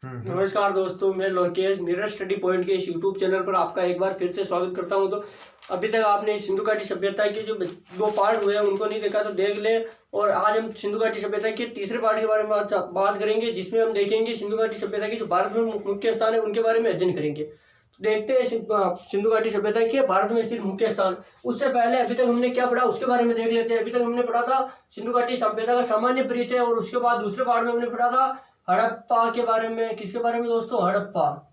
नमस्कार दोस्तों, मैं लोकेश मिरर स्टडी पॉइंट के इस यूट्यूब चैनल पर आपका एक बार फिर से स्वागत करता हूं। तो अभी तक आपने सिंधु घाटी सभ्यता के जो 2 पार्ट हुए हैं उनको नहीं देखा तो देख ले। और आज हम सिंधु घाटी सभ्यता के तीसरे पार्ट के बारे में बात करेंगे, जिसमें हम देखेंगे सिंधु घाटी सभ्यता की जो भारत में मुख्य स्थान है उनके बारे में अध्ययन करेंगे। तो देखते हैं सिंधु घाटी सभ्यता के भारत में स्थित मुख्य स्थान। उससे पहले अभी तक हमने क्या पढ़ा उसके बारे में देख लेते हैं। अभी तक हमने पढ़ा था सिंधु घाटी सभ्यता का सामान्य परिचय, और उसके बाद दूसरे पार्ट में हमने पढ़ा था हड़प्पा के बारे में। किसके बारे में दोस्तों? हड़प्पा।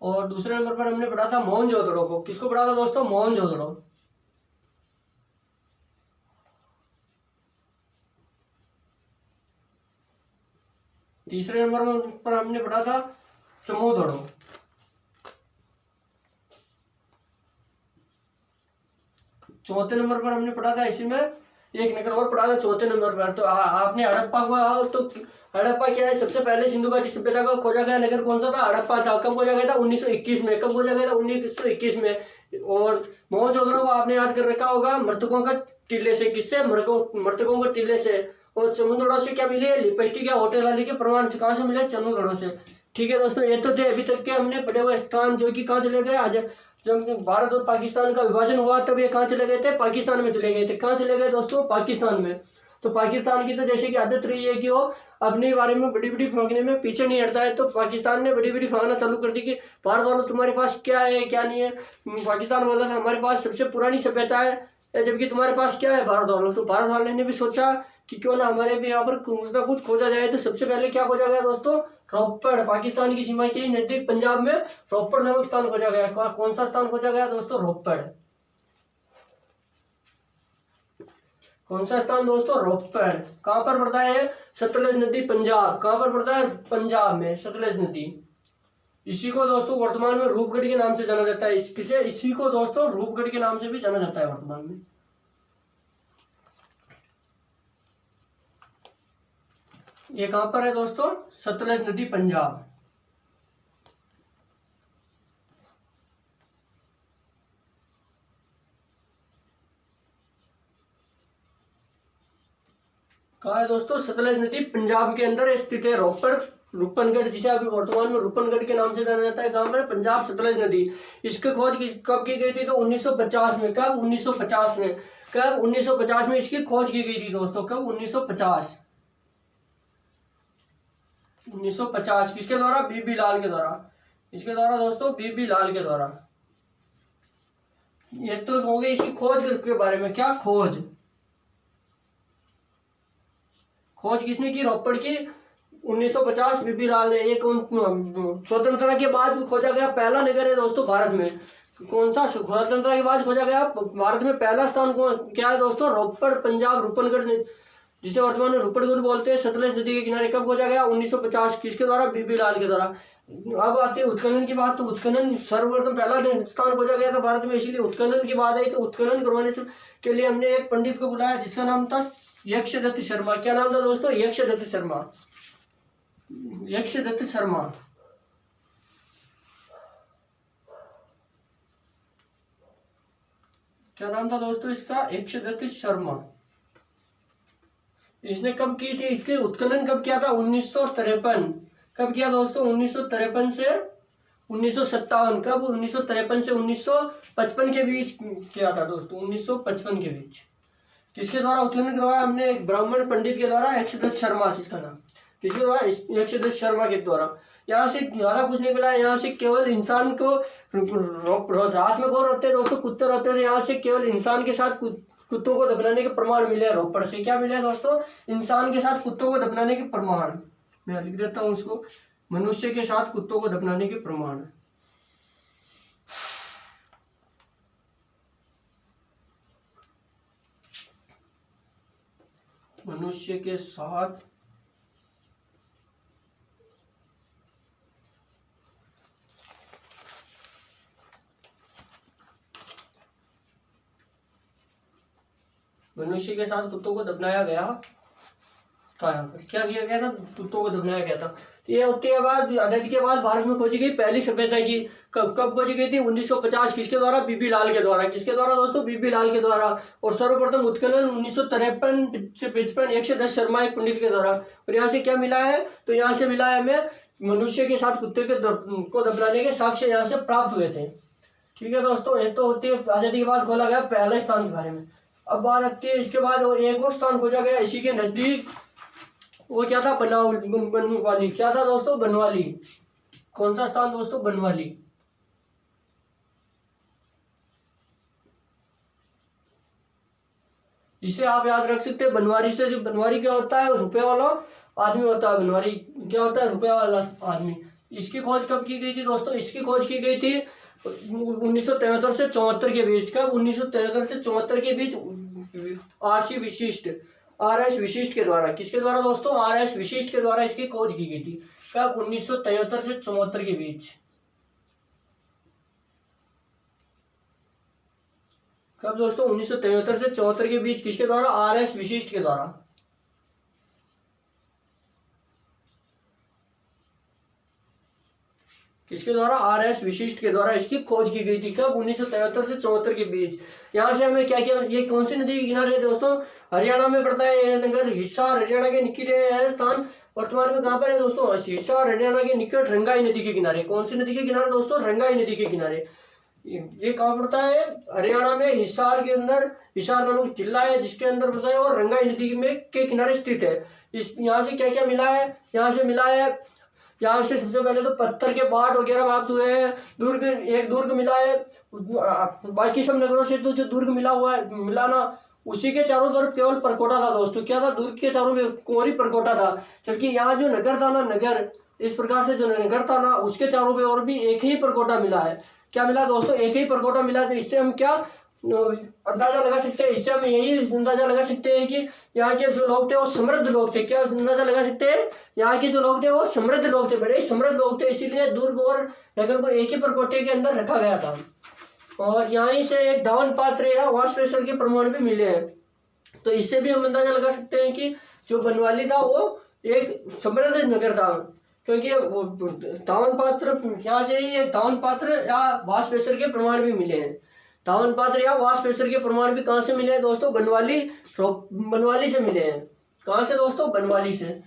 और दूसरे नंबर पर हमने पढ़ा था मोहनजोदड़ो को। किसको पढ़ा था दोस्तों? मोहनजोदड़ो। तीसरे नंबर पर हमने पढ़ा था चमोदड़ो। चौथे नंबर पर हमने पढ़ा था, इसी में एक नगर और पढ़ा था चौथे नंबर पर। तो आपने हड़प्पा को, तो हड़प्पा क्या है? सबसे पहले सिंधु घाटी सभ्यता का खोजा गया नगर कौन सा था? हड़प्पा था। कब खोजा गया था? 1921 में। कब खोजा गया था? 1921 में। और मोहनजोदड़ो को आपने याद कर रखा होगा मृतकों का टीले से। किससे? मृतकों के टीले से। और चमोदड़ो से क्या मिले? लिपस्टिक या होटल वाली के प्रमाण कहाँ से मिले? चमोदड़ो से। ठीक है दोस्तों, ये तो थे अभी तक के हमने पढ़े हुए स्थान, जो कि कहाँ चले गए। आज जब भारत और पाकिस्तान का विभाजन हुआ तब ये कहाँ चले गए थे? पाकिस्तान में चले गए थे। कहाँ चले गए दोस्तों? पाकिस्तान में। तो पाकिस्तान की तो जैसे कि आदत रही है कि वो अपने बारे में बड़ी बड़ी फांकने में पीछे नहीं हटता है। तो पाकिस्तान ने बड़ी बड़ी फांकना चालू कर दी कि भारत वालों तुम्हारे पास क्या है क्या नहीं है। पाकिस्तान बोला था हमारे पास सबसे पुरानी सभ्यता है, जबकि तुम्हारे पास क्या है भारत वालों। तो भारत वाले ने भी सोचा कि क्यों ना हमारे भी यहाँ पर कुछ ना कुछ खोजा जाए। तो सबसे पहले क्या खोजा गया दोस्तों? रोपड़। पाकिस्तान की सीमा के नजदीक पंजाब में रोपड़ नामक स्थान खोजा गया। कौन सा स्थान खोजा गया दोस्तों? रोपड़। कौन सा स्थान दोस्तों? रोपड़। कहां पर पड़ता है? सतलज नदी, पंजाब। कहां पर पड़ता है? पंजाब में सतलज नदी। इसी को दोस्तों वर्तमान में रूपगढ़ के नाम से जाना जाता है। इसी को दोस्तों रूपगढ़ के नाम से भी जाना जाता है वर्तमान में। ये कहां पर है दोस्तों? सतलज नदी, पंजाब। कहा है दोस्तों? सतलज नदी पंजाब के अंदर स्थित है। रोपड़ रूपनगढ़, जिसे अभी वर्तमान में रूपनगढ़ के नाम से जाना जाता है, कहां पर? पंजाब, सतलज नदी। इसकी खोज कब की गई थी? तो 1950 में। कब? 1950 में। कब? 1950 में इसकी खोज की गई थी दोस्तों। कब? 1950। 1950 किसके द्वारा? बीबी लाल के द्वारा। इसके द्वारा दोस्तों बीबी लाल के द्वारा। ये तो हो गई इसकी खोज के बारे में। क्या खोज? खोज किसने की? रोपड़ की 1950 बीबी लाल ने। एक स्वतंत्रता के बाद खोजा गया पहला नगर है दोस्तों भारत में। कौन सा? स्वतंत्रता के बाद खोजा गया भारत में पहला स्थान क्या है दोस्तों? रोपड़, पंजाब, रूपनगढ़, जिसे वर्तमान में रूपनगढ़ बोलते हैं, सतलज नदी के किनारे। कब खोजा गया? 1950। किसके द्वारा? बीबी लाल के द्वारा। अब आती है उत्खनन की बात। तो उत्खनन सर्वप्रथम पहला स्थान खोजा गया था भारत में, इसीलिए उत्खनन की बात आई। तो उत्खनन करवाने से के लिए हमने एक पंडित को बुलाया, जिसका नाम था यक्षदत्त शर्मा। क्या नाम था दोस्तों? यक्षदत्त शर्मा। यक्षदत्त शर्मा। क्या नाम था दोस्तों इसका? यक्षदत्त शर्मा। इसने कब की थी? इसके उत्खनन कब किया था? 1953। कब किया दोस्तों? 1953 से 1957। कब? 1953 से 1955 के बीच किया था दोस्तों। 1955 के बीच। किसके द्वारा उत्खनन करवाया? हमने एक ब्राह्मण पंडित के द्वारा, यक्षदत्त शर्मा जिसका नाम। किसके द्वारा? यक्षदत्त शर्मा के द्वारा। यहाँ से ज्यादा कुछ नहीं मिला। यहाँ से केवल इंसान को रात में कौन रहते हैं दोस्तों? कुत्ते रहते थे। यहाँ से केवल इंसान के साथ कुत्तों को दफनाने के प्रमाण मिले। रोपड़ से क्या मिले दोस्तों? इंसान के साथ कुत्तों को दफनाने के प्रमाण। मैं लिख देता हूँ उसको, मनुष्य के साथ कुत्तों को दफनाने के प्रमाण। मनुष्य के साथ कुत्तों को दफनाया गया था यहाँ पर। क्या किया गया था? कुत्तों को दफनाया गया था। ये होते के बाद आजादी के बाद भारत में खोजी गई पहली सभ्यता की। कब कब खोजी गई थी? 1950। किसके द्वारा? बीबी लाल के द्वारा। किसके द्वारा दोस्तों? बीबी लाल के द्वारा। और सर्वप्रथम उत्खनन 1953 से 55 110 शर्मा एक पंडित के द्वारा। और यहाँ से क्या मिला है? तो यहाँ से मिला है हमें मनुष्य के साथ कुत्ते को दफनाने के साक्ष्य यहाँ से प्राप्त हुए थे। ठीक है दोस्तों, ये तो होती है आजादी के बाद खोला गया पहले स्थान के बारे में। अब बात आती है इसके बाद एक और स्थान खोजा गया इसी के नजदीक। वो क्या था? बनवाली। क्या था दोस्तों? बनवाली। कौन सा स्थान दोस्तों? बनवाली। इसे आप याद रख सकते हैं बनवारी से। जो बनवारी क्या होता है? रुपए वाला आदमी होता है। बनवारी क्या होता है? रुपए वाला आदमी। इसकी खोज कब की गई थी दोस्तों? इसकी खोज की गई थी 1973 से 74 के बीच। कब? 1973 से 74 के बीच आर एस विशिष्ट के द्वारा। किसके द्वारा दोस्तों? आर एस विशिष्ट के द्वारा इसकी खोज की गई थी। कब? 1973 से 74 के बीच। कब दोस्तों? 1973 से 74 के बीच। किसके द्वारा? आर एस विशिष्ट के द्वारा। किसके द्वारा? आर एस विशिष्ट के द्वारा इसकी खोज की गई थी। कब? 1973 से 74 के बीच। यहाँ से हमें क्या क्या, ये कौन सी नदी के किनारे है दोस्तों? हरियाणा में पड़ता है ये नगर। हिसार हरियाणा के निकट है स्थान। वर्तमान में कहाँ पर है दोस्तों? हिसार हरियाणा के निकट रंगाई नदी के किनारे। कौन सी नदी के किनारे दोस्तों? रंगाई नदी के किनारे। ये कहाँ पड़ता है? हरियाणा में हिसार के अंदर। हिसार नामक जिला है जिसके अंदर पड़ता है और रंगाई नदी में के किनारे स्थित है। इस यहाँ से क्या क्या मिला है? यहाँ से मिला है, यहाँ से सबसे पहले तो पत्थर के पाट वगैरह प्राप्त हुए हैं। दुर्ग, एक दुर्ग मिला है। बाकी सब नगरों से तो जो दुर्ग मिला हुआ है, मिला ना, उसी के चारों तरफ केवल परकोटा था दोस्तों। क्या था? दुर्ग के चारों में कोरी परकोटा था। जबकि यहाँ जो नगर था ना, नगर इस प्रकार से जो नगर था ना, उसके चारों पे और भी एक ही परकोटा मिला है। क्या मिला दोस्तों? एक ही परकोटा मिला। तो इससे हम क्या अंदाजा लगा सकते हैं? इससे हम यही अंदाजा लगा सकते हैं कि यहाँ के जो लोग थे वो समृद्ध लोग थे। क्या अंदाजा लगा सकते हैं? यहाँ के जो लोग थे वो समृद्ध लोग थे, बड़े समृद्ध लोग थे। इसीलिए दुर्ग और नगर को एक ही परकोटे के अंदर रखा गया था। और यहीं से एक धावन पात्र या वाश प्रेशर के प्रमाण भी मिले हैं। तो इससे भी हम अंदाजा लगा सकते हैं कि जो बनवाली था वो एक समृद्ध नगर था, क्योंकि धावन पात्र, यहाँ से ही एक धावन पात्र या वाश प्रेशर के प्रमाण भी मिले हैं। धावन पात्र या वाश प्रेशर के प्रमाण भी कहाँ से मिले हैं दोस्तों? बनवाली से मिले हैं। कहाँ से दोस्तों? बनवाली से।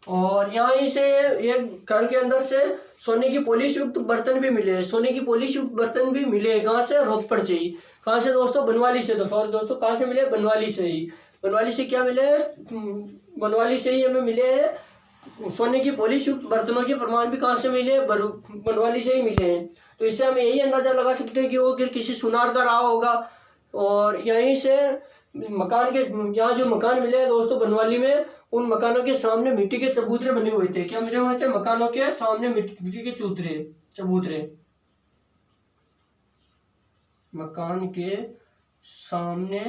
और यहाँ से एक घर के अंदर से सोने की पॉलिश युक्त बर्तन भी मिले हैं। सोने की पॉलिश युक्त बर्तन भी मिले हैं। कहाँ से? रोपड़ से ही। कहाँ से दोस्तों? बनवाली से। तो सॉरी दोस्तों, कहाँ से मिले? बनवाली से ही। बनवाली से क्या मिले? बनवाली से ही हमें मिले हैं सोने की पॉलिश युक्त बर्तनों के प्रमाण भी। कहाँ से मिले? बनवाली से ही मिले हैं। तो इससे हम यही अंदाजा लगा सकते हैं कि वो किसी सुनार का रहा होगा। और यहीं से मकान के, यहाँ जो मकान मिले हैं दोस्तों बनवाली में, उन मकानों के सामने मिट्टी के चबूतरे बने हुए थे। क्या बने हुए थे? मकानों के सामने मिट्टी के चबूतरे। मकान के सामने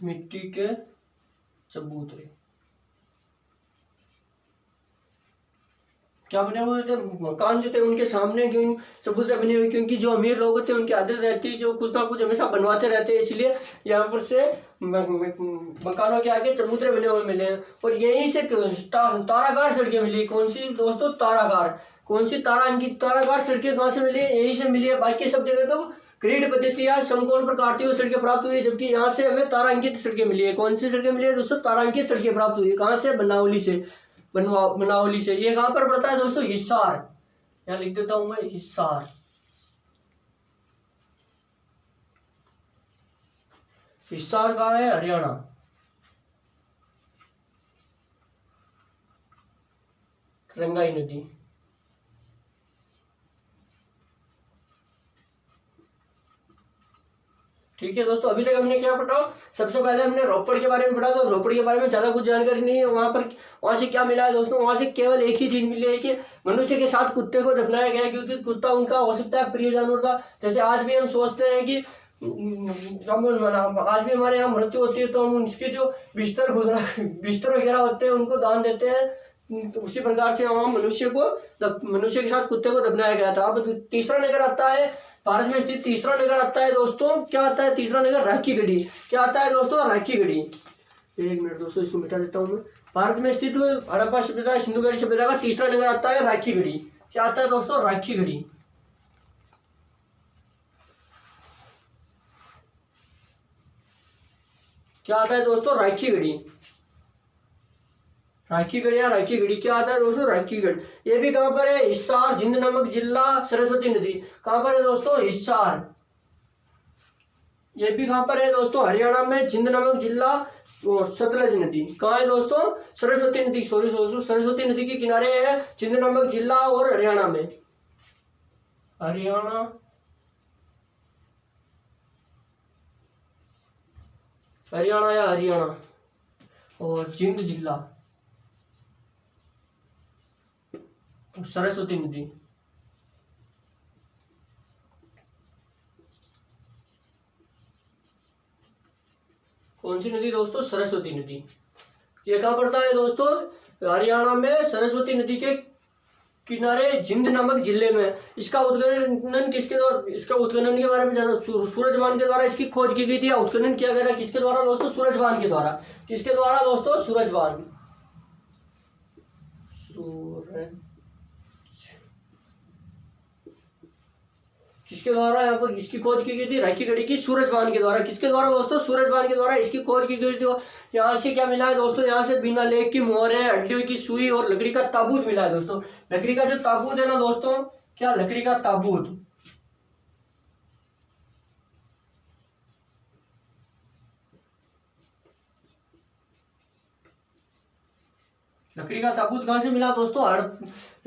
मिट्टी के चबूतरे क्या बने हुए थे? मकान जो थे उनके सामने क्यों चबूतरे बने हुए? क्योंकि जो अमीर लोग होते हैं उनकी आदत रहती है जो कुछ ना कुछ हमेशा बनवाते रहते हैं, इसलिए यहाँ पर से मकानों के आगे चबूतरे बने हुए मिले हैं। और यहीं से तारागार सड़कें मिली। कौन सी दोस्तों? तारागार। कौन सी? तारागार सड़कें कहाँ से मिली? यहीं से मिली है। बाकी सब जगह तो ग्रिड पद्धति या समकोण पर काटती हुई सड़कें प्राप्त हुई है, जबकि यहाँ से हमें तारांकित सड़कें मिली है। कौन सी सड़कें मिली है दोस्तों? तारांकित सड़कें प्राप्त हुई है। कहाँ से? बनावली से। बनावली से। ये कहाँ पर पड़ता है दोस्तों? हिसार। यहाँ लिख देता हूं मैं, हिसार। हिसार कहाँ है? हरियाणा। रंगाई नदी। ठीक है दोस्तों, अभी तक हमने क्या पढ़ा? सबसे पहले हमने रोपड़ के बारे में पढ़ा। तो रोपड़ के बारे में ज्यादा कुछ जानकारी नहीं है। वहां से क्या मिला है दोस्तों? वहां से केवल एक ही चीज मिली है कि मनुष्य के साथ कुत्ते को दफनाया गया, क्योंकि कुत्ता उनका हो सकता है प्रिय जानवर था। जैसे आज भी हम सोचते हैं कि आज भी हमारे यहाँ मृत्यु होती है तो हम उसके जो बिस्तर वगैरह होते हैं उनको दान देते हैं, उसी प्रकार से वहाँ मनुष्य के साथ कुत्ते को दफनाया गया था। अब तीसरा नगर आता है, भारत में स्थित तीसरा नगर आता है दोस्तों, क्या आता है तीसरा नगर? राखीगढ़ी। क्या आता है दोस्तों? राखीगढ़ी। एक मिनट दोस्तों, इसको मिटा देता हूँ मैं। भारत में स्थित हड़प्पा सभ्यता, सिंधु घाटी सभ्यता का तीसरा नगर आता है राखीगढ़ी। क्या आता है दोस्तों? राखीगढ़ी। क्या आता है दोस्तों? राखीगढ़ी। राखीगढ़ या राखीगढ़ी क्या आता है दोस्तों? राखीगढ़। ये भी कहां पर है? हिसार, जिंद नामक जिला, सरस्वती नदी। कहां पर है दोस्तों? हिसार। ये भी कहां पर है दोस्तों? हरियाणा में, जिंद नामक जिला और सतलज नदी। कहाँ है दोस्तों? सरस्वती नदी, सॉरी सरस्वती नदी के किनारे है जिंद नामक जिला और हरियाणा में। हरियाणा या हरियाणा और जिंद जिला, सरस्वती नदी। कौन सी नदी दोस्तों? सरस्वती नदी। ये कहाँ पड़ता है दोस्तों? हरियाणा में, सरस्वती नदी के किनारे, जिंद नामक जिले में। इसका उत्खनन किसके द्वारा? इसका उत्खनन के बारे में जाना, सूरजवान के द्वारा इसकी खोज की गई थी या उत्खनन किया गया था किसके द्वारा दोस्तों? सूरजवान के द्वारा। किसके द्वारा दोस्तों? सूरजवान। किसके द्वारा यहाँ पर इसकी खोज की गई थी? राखीगढ़ी की सूरजवान के द्वारा। किसके द्वारा दोस्तों? सूरजवान के द्वारा इसकी खोज की गई थी। यहाँ से क्या मिला है दोस्तों? यहाँ से बिना लेख की मोहर है, हड्डियों की सुई और लकड़ी का ताबूत मिला है दोस्तों। लकड़ी का जो ताबूत है ना दोस्तों, क्या? लकड़ी का ताबूत। लकड़ी का ताबूत कहाँ से मिला दोस्तों?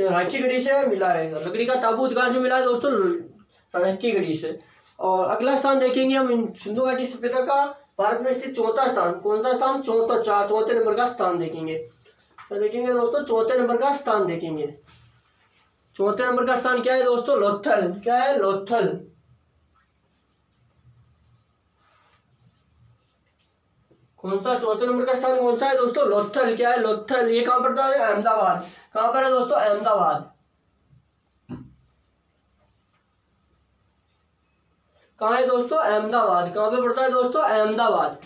राखीगढ़ी से मिला है। लकड़ी का ताबूत कहाँ से मिला है दोस्तों? राखीगढ़ी से। और अगला स्थान देखेंगे हम सिंधु घाटी सभ्यता का भारत में स्थित चौथा स्थान। कौन सा स्थान? चौथे नंबर का स्थान देखेंगे। तो देखेंगे दोस्तों, चौथे नंबर का स्थान देखेंगे। चौथे नंबर का स्थान क्या है दोस्तों? लोथल। क्या है? लोथल। कौन सा चौथे नंबर का स्थान कौन सा है दोस्तों? लोथल। क्या है? लोथल। ये कहां पड़ता है? अहमदाबाद। कहां पर है दोस्तों? अहमदाबाद। कहाँ है दोस्तों? अहमदाबाद। कहाँ पे पड़ता है दोस्तों? अहमदाबाद।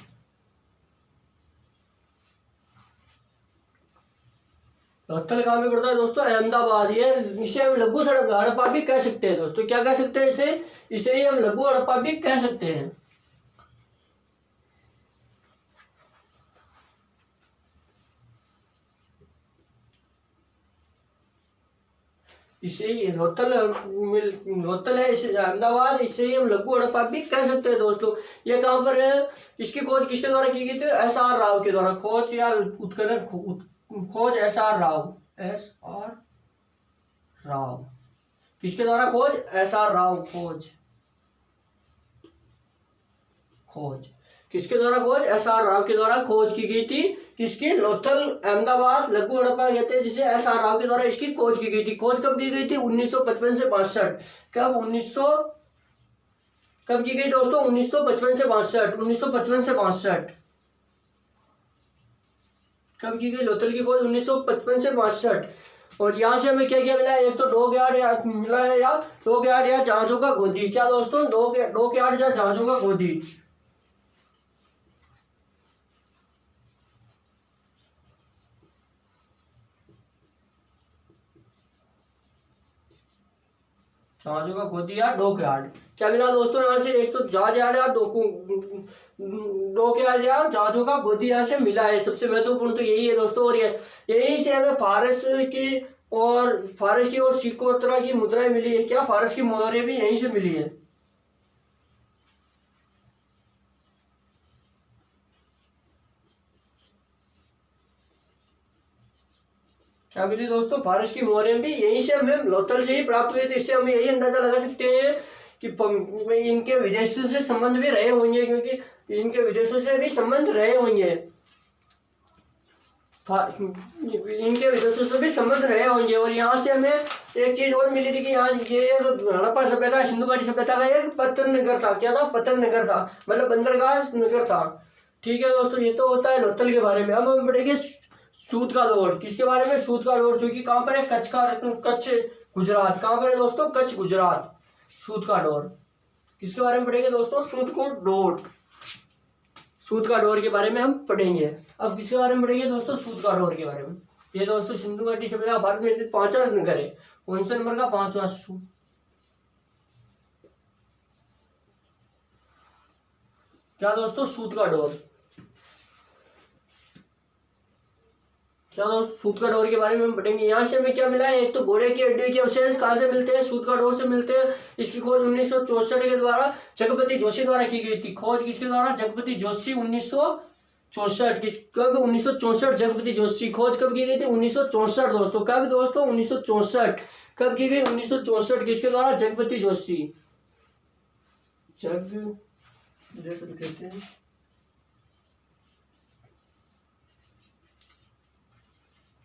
लोथल कहाँ पे पड़ता है दोस्तों? अहमदाबाद। ये इसे हम लघु हड़प्पा भी कह सकते हैं दोस्तों। क्या कह सकते हैं इसे ही हम लघु हड़प्पा भी कह सकते हैं। इसे लोथल है, इसे अहमदाबाद, इसे ही हम लघु हड़प्पा भी कह सकते हैं दोस्तों। ये कहाँ पर है? इसकी खोज किसके द्वारा की गई थी? SR राव के द्वारा। खोज या उत्खनन, खोज SR राव। SR राव। किसके द्वारा खोज? SR राव। खोज किसके द्वारा खोज? SR राव के द्वारा खोज की गई थी। किसकी? लोथल, अहमदाबाद, लघु हड़प्पा कहते हैं जिसे SR राव के द्वारा इसकी खोज की गई थी। खोज कब की गई थी? 1955 से 62। कब की गई दोस्तों? 1955 से 62। 1955 से 62 कब की गई लोथल की खोज? 1955 से 62। और यहाँ से हमें क्या क्या मिला है? एक तो डॉकयार्ड मिला है, या डॉकयार्ड या जहाजों का गोदी। क्या दोस्तों? डॉकयार्ड या जहाजों का गोदी। जहाजों का गोदी या डॉकयार्ड। क्या मिला दोस्तों यहाँ से? एक तो जहाज यार्ड या डॉकयार्ड या जहाजों का गोदी यहाँ से मिला है। सबसे महत्वपूर्ण तो यही है दोस्तों। और यही से हमें फारस की और सिकोत्रा की मुद्राएं मिली है। क्या? फारस की मुद्राएं भी यहीं से मिली है। क्या मिली दोस्तों? फारस की मोहरें भी यहीं से हमें लोथल से ही प्राप्त हुई थी। इससे हमें यही अंदाजा लगा सकते हैं कि इनके विदेशों से संबंध भी रहे होंगे, क्योंकि इनके विदेशों से भी संबंध रहे होंगे। इनके विदेशों से भी संबंध रहे होंगे। और यहाँ से हमें एक चीज और मिली थी कि यहाँ ये हड़प्पा सभ्यता, सिंधु घाटी सभ्यता का एक पत्तन नगर था। क्या था? पत्तन नगर था, मतलब बंदरगाह नगर था। ठीक है दोस्तों, ये तो होता है लोथल के बारे में। अब हम पढ़ेंगे सूत का दौर, किसके बारे में? सूत का दौर, जो कि कहाँ पर है? कच्छ गुजरात। कहाँ पर है दोस्तों? कच्छ गुजरात। सूत का दौर किसके बारे में पढ़ेंगे दोस्तों? सूत का दौर, सूत का दौर के बारे में हम पढ़ेंगे। अब किसके बारे में पढ़ेंगे दोस्तों? सूत का दौर के बारे में। ये दोस्तों सिंधु घाटी सभ्यता भारत में स्थित 5वां नगर है। कौन सा नंबर का? 5वां। क्या दोस्तों? सूत का दौर। क्या दोस्तों? सूत का दौर के बारे में हम पढ़ेंगे। यहाँ से हमें क्या मिला है? एक तो घोड़े की हड्डी के अवशेष कहाँ से मिलते हैं? सूत का दौर से मिलते हैं। इसकी खोज 1964 के द्वारा जगपति जोशी द्वारा की गई थी। खोज किसके द्वारा? जगपति जोशी। 1964 कब? 1964 जगपति जोशी। खोज कब की गई थी? 1964 दोस्तों। कब दोस्तों? 1964। कब की गई? 1964। किसके द्वारा? जगपति जोशी। जैसे कहते हैं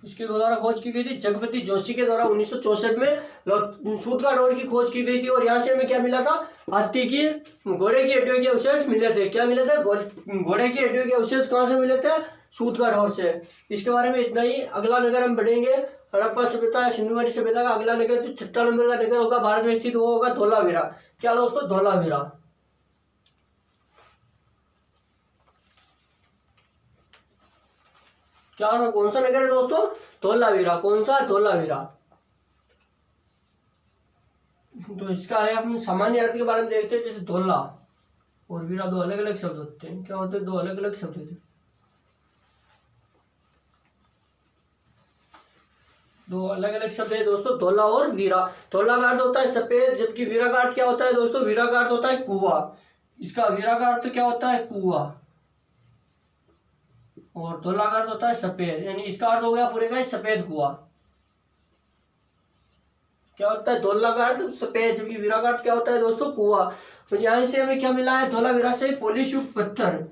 इसके द्वारा खोज की गई थी जगपति जोशी के द्वारा 1964 में सूत का दौर की खोज की गई थी। और यहाँ से हमें क्या मिला था? हाथी की घोड़े की हड्डियों के अवशेष मिले थे। क्या मिले थे? घोड़े की हड्डियों के अवशेष कहाँ से मिले थे? सूत का दौर से। इसके बारे में इतना ही। अगला नगर हम बढ़ेंगे हड़प्पा सभ्यता या सिंधु घाटी सभ्यता का अगला नगर जो 6 नंबर का नगर होगा भारत में स्थित, वो होगा धोलावीरा। क्या दोस्तों? धोलावीरा। क्या कौन सा नगर है दोस्तों? धोलावीरा। कौन सा? धोलावीरा। तो इसका है हम सामान्य अर्थ के बारे में देखते हैं। जैसे धोला और वीरा दो अलग अलग शब्द होते हैं। क्या होते हैं? दो अलग अलग शब्द होते हैं। दो अलग अलग शब्द है दोस्तों, धोला और वीरा। धोला का अर्थ होता है सफेद, जबकि वीरा का अर्थ क्या होता है दोस्तों? वीरा का अर्थ होता है कुआ। इसका वीरा का अर्थ क्या होता है? कुआ। और धोला का अर्थ होता है सफेद, यानी इसका अर्थ हो गया पूरे का सफेद कुआ। क्या होता है? धोला का अर्थ सफेद, जबकि वीरा का अर्थ क्या होता है दोस्तों? कुआ। तो यहाँ से हमें क्या मिला है? धोलावीरा से पॉलिश युक्त पत्थर।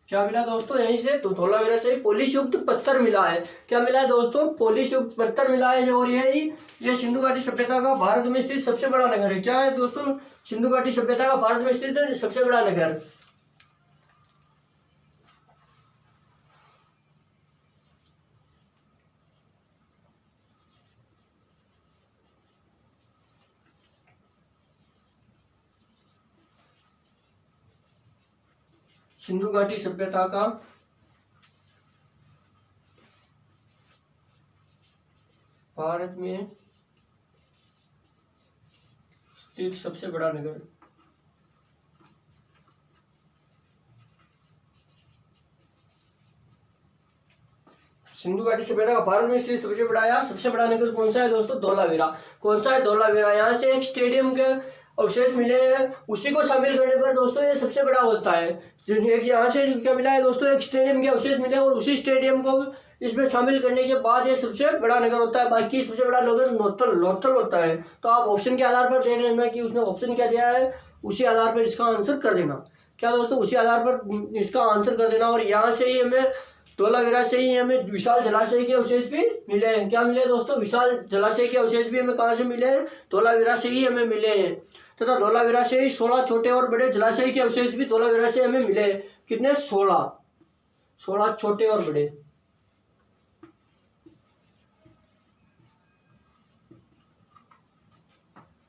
क्या मिला दोस्तों? यहीं से तो धोलावीरा से पॉलिश युक्त पत्थर मिला है। क्या मिला है दोस्तों? पॉलिश युक्त पत्थर मिला है। और ये सिंधु घाटी सभ्यता का भारत में स्थित सबसे बड़ा नगर है। क्या है दोस्तों? सिंधु घाटी सभ्यता का भारत में स्थित सबसे बड़ा नगर। सिंधु घाटी सभ्यता का भारत में स्थित सबसे बड़ा नगर। सिंधु घाटी सभ्यता का भारत में स्थित सबसे बड़ा नगर कौन सा है दोस्तों? धोलावीरा। कौन सा है? धोलावीरा। यहाँ से एक स्टेडियम के अवशेष मिले हैं, उसी को शामिल करने पर दोस्तों ये सबसे बड़ा होता है। जो एक यहाँ से क्या मिला है दोस्तों? एक स्टेडियम के अवशेष मिले और उसी स्टेडियम को इसमें शामिल करने के बाद ये सबसे बड़ा नगर होता है। बाकी सबसे बड़ा नगर लोथल होता है। तो आप ऑप्शन के आधार पर देख लेना कि उसने ऑप्शन क्या दिया है, उसी आधार पर इसका आंसर कर देना। क्या दोस्तों? उसी आधार पर इसका आंसर कर देना। और यहाँ से ही हमें धोलावीरा से ही हमें विशाल जलाशय के अवशेष भी मिले हैं। क्या मिले दोस्तों? विशाल जलाशय के अवशेष भी हमें कहाँ से मिले हैं? धोलावीरा से ही हमें मिले हैं। तथा धोलावीरा से ही 16 छोटे और बड़े जलाशय के अवशेष भी धोलावीरा से हमें मिले। कितने? 16 छोटे और बड़े।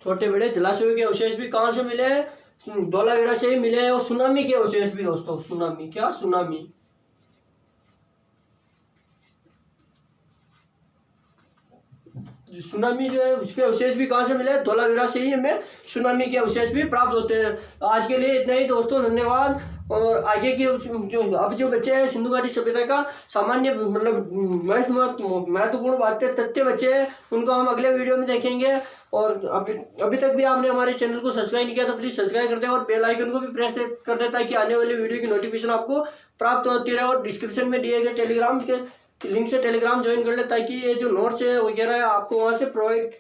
छोटे बड़े जलाशयों के अवशेष भी कहाँ से मिले? धोलावीरा से ही मिले। और सुनामी के अवशेष भी दोस्तों, सुनामी। क्या? सुनामी। सुनामी जो है उसके अवशेष भी कहाँ से मिले? धोलावीरा से ही हमें सुनामी के अवशेष भी प्राप्त होते हैं। आज के लिए इतना ही दोस्तों, धन्यवाद। और आगे की जो बच्चे हैं सिंधु घाटी सभ्यता का सामान्य मतलब महत्वपूर्ण बातें तथ्य बच्चे हैं, उनको हम अगले वीडियो में देखेंगे। और अभी तक भी आपने हमारे चैनल को सब्सक्राइब नहीं किया तो प्लीज सब्सक्राइब कर दें और बेल आइकन को भी प्रेस कर दें, ताकि आने वाली वीडियो की नोटिफिकेशन आपको प्राप्त होती रहे। और डिस्क्रिप्शन में दिए गए टेलीग्राम के लिंक से टेलीग्राम ज्वाइन कर ले, ताकि ये जो नोट्स है वगैरह आपको वहां से प्रोवाइड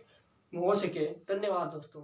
हो सके। धन्यवाद दोस्तों।